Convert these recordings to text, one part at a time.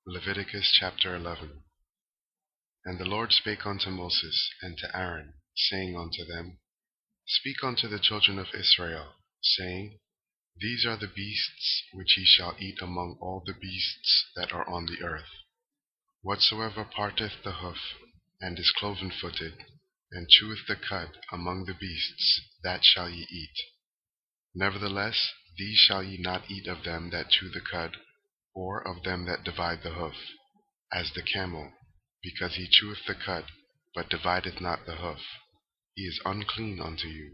Leviticus Chapter 11. And the Lord spake unto Moses and to Aaron, saying unto them, Speak unto the children of Israel, saying, These are the beasts which ye shall eat among all the beasts that are on the earth. Whatsoever parteth the hoof, and is cloven-footed, and cheweth the cud among the beasts, that shall ye eat. Nevertheless, these shall ye not eat of them that chew the cud, or of them that divide the hoof, as the camel, because he cheweth the cud, but divideth not the hoof, he is unclean unto you.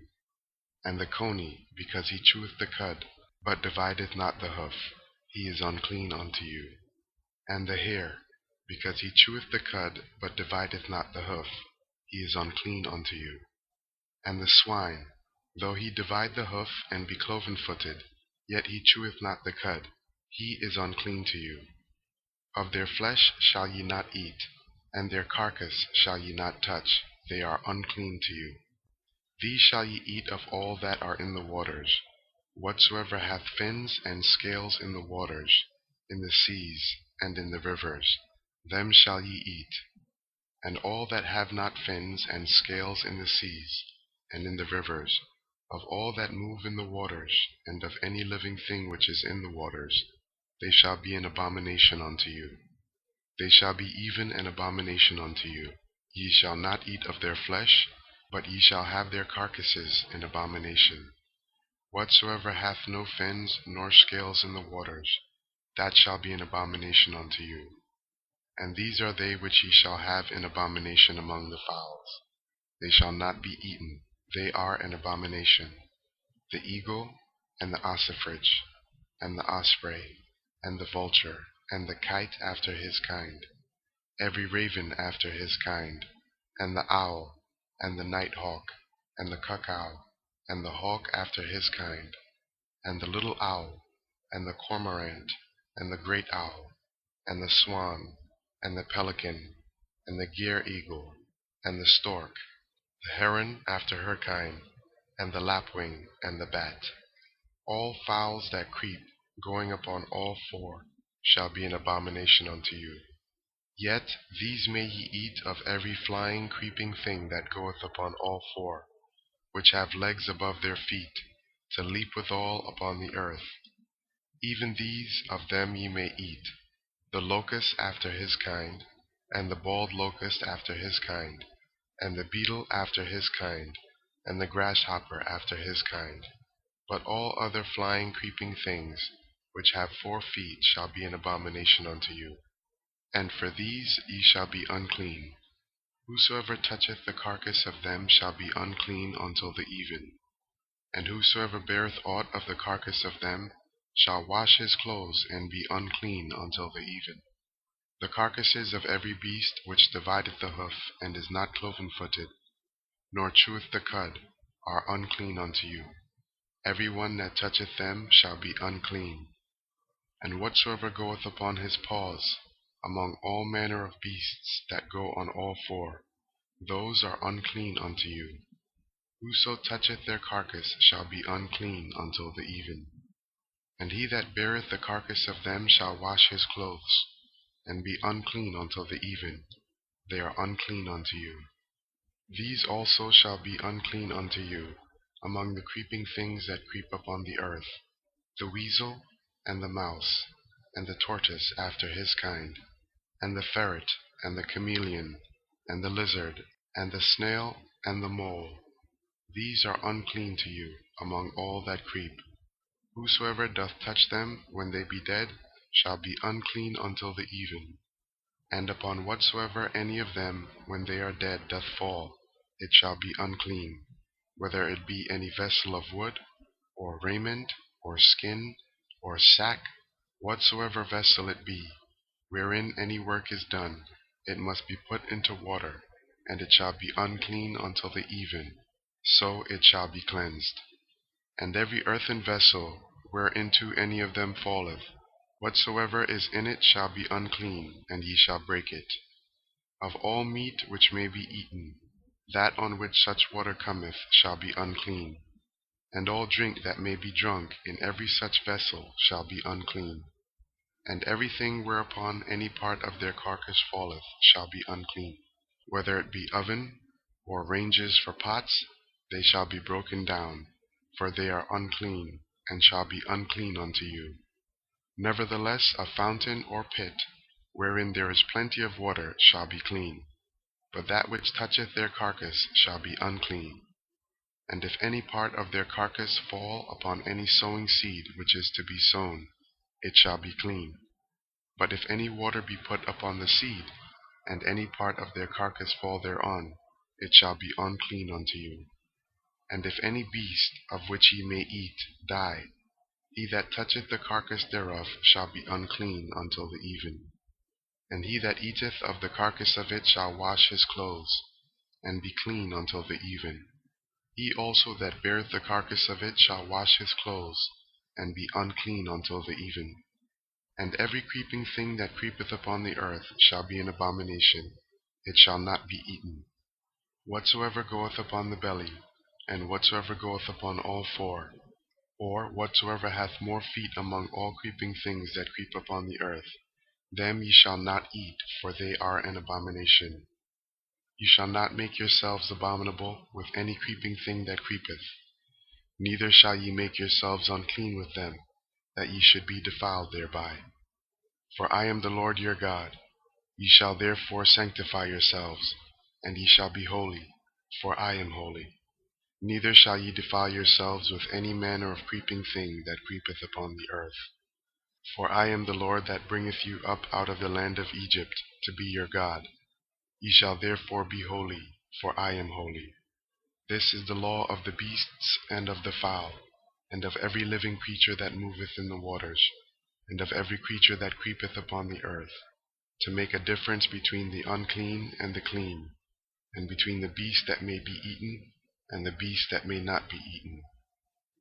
And the coney, because he cheweth the cud, but divideth not the hoof, he is unclean unto you. And the hare, because he cheweth the cud, but divideth not the hoof, he is unclean unto you. And the swine, though he divide the hoof and be cloven-footed, yet he cheweth not the cud, he is unclean to you. Of their flesh shall ye not eat, and their carcass shall ye not touch, they are unclean to you. These shall ye eat of all that are in the waters. Whatsoever hath fins and scales in the waters, in the seas, and in the rivers, them shall ye eat. And all that have not fins and scales in the seas, and in the rivers, of all that move in the waters, and of any living thing which is in the waters, they shall be an abomination unto you. They shall be even an abomination unto you. Ye shall not eat of their flesh, but ye shall have their carcasses in abomination. Whatsoever hath no fins nor scales in the waters, that shall be an abomination unto you. And these are they which ye shall have in abomination among the fowls. They shall not be eaten, they are an abomination: the eagle, and the ossifrage, and the osprey, and the vulture, and the kite after his kind, every raven after his kind, and the owl, and the nighthawk, and the cuckow, and the hawk after his kind, and the little owl, and the cormorant, and the great owl, and the swan, and the pelican, and the gyre-eagle, and the stork, the heron after her kind, and the lapwing, and the bat. All fowls that creep, going upon all four, shall be an abomination unto you. Yet these may ye eat of every flying creeping thing that goeth upon all four, which have legs above their feet, to leap withal upon the earth. Even these of them ye may eat, the locust after his kind, and the bald locust after his kind, and the beetle after his kind, and the grasshopper after his kind. But all other flying creeping things, which have 4 feet, shall be an abomination unto you. And for these ye shall be unclean. Whosoever toucheth the carcass of them shall be unclean until the even. And whosoever beareth aught of the carcass of them shall wash his clothes and be unclean until the even. The carcasses of every beast which divideth the hoof, and is not cloven-footed, nor cheweth the cud, are unclean unto you. Every one that toucheth them shall be unclean. And whatsoever goeth upon his paws, among all manner of beasts that go on all four, those are unclean unto you. Whoso toucheth their carcass shall be unclean until the even. And he that beareth the carcass of them shall wash his clothes, and be unclean until the even. They are unclean unto you. These also shall be unclean unto you, among the creeping things that creep upon the earth, the weasel, and the mouse, and the tortoise after his kind, and the ferret, and the chameleon, and the lizard, and the snail, and the mole. These are unclean to you among all that creep. Whosoever doth touch them when they be dead shall be unclean until the even. And upon whatsoever any of them when they are dead doth fall, it shall be unclean, whether it be any vessel of wood, or raiment, or skin, or sack, whatsoever vessel it be, wherein any work is done, it must be put into water, and it shall be unclean until the even, so it shall be cleansed. And every earthen vessel, whereinto any of them falleth, whatsoever is in it shall be unclean, and ye shall break it. Of all meat which may be eaten, that on which such water cometh shall be unclean, and all drink that may be drunk in every such vessel shall be unclean. And everything whereupon any part of their carcass falleth shall be unclean. Whether it be oven, or ranges for pots, they shall be broken down, for they are unclean, and shall be unclean unto you. Nevertheless a fountain or pit, wherein there is plenty of water, shall be clean. But that which toucheth their carcass shall be unclean. And if any part of their carcass fall upon any sowing seed which is to be sown, it shall be clean. But if any water be put upon the seed, and any part of their carcass fall thereon, it shall be unclean unto you. And if any beast, of which ye may eat, die, he that toucheth the carcass thereof shall be unclean until the even. And he that eateth of the carcass of it shall wash his clothes, and be clean until the even. He also that beareth the carcass of it shall wash his clothes, and be unclean until the even. And every creeping thing that creepeth upon the earth shall be an abomination, it shall not be eaten. Whatsoever goeth upon the belly, and whatsoever goeth upon all four, or whatsoever hath more feet among all creeping things that creep upon the earth, them ye shall not eat, for they are an abomination. You shall not make yourselves abominable with any creeping thing that creepeth, neither shall ye make yourselves unclean with them, that ye should be defiled thereby. For I am the Lord your God. Ye shall therefore sanctify yourselves, and ye shall be holy, for I am holy. Neither shall ye defile yourselves with any manner of creeping thing that creepeth upon the earth. For I am the Lord that bringeth you up out of the land of Egypt, to be your God. Ye shall therefore be holy, for I am holy. This is the law of the beasts, and of the fowl, and of every living creature that moveth in the waters, and of every creature that creepeth upon the earth, to make a difference between the unclean and the clean, and between the beast that may be eaten, and the beast that may not be eaten.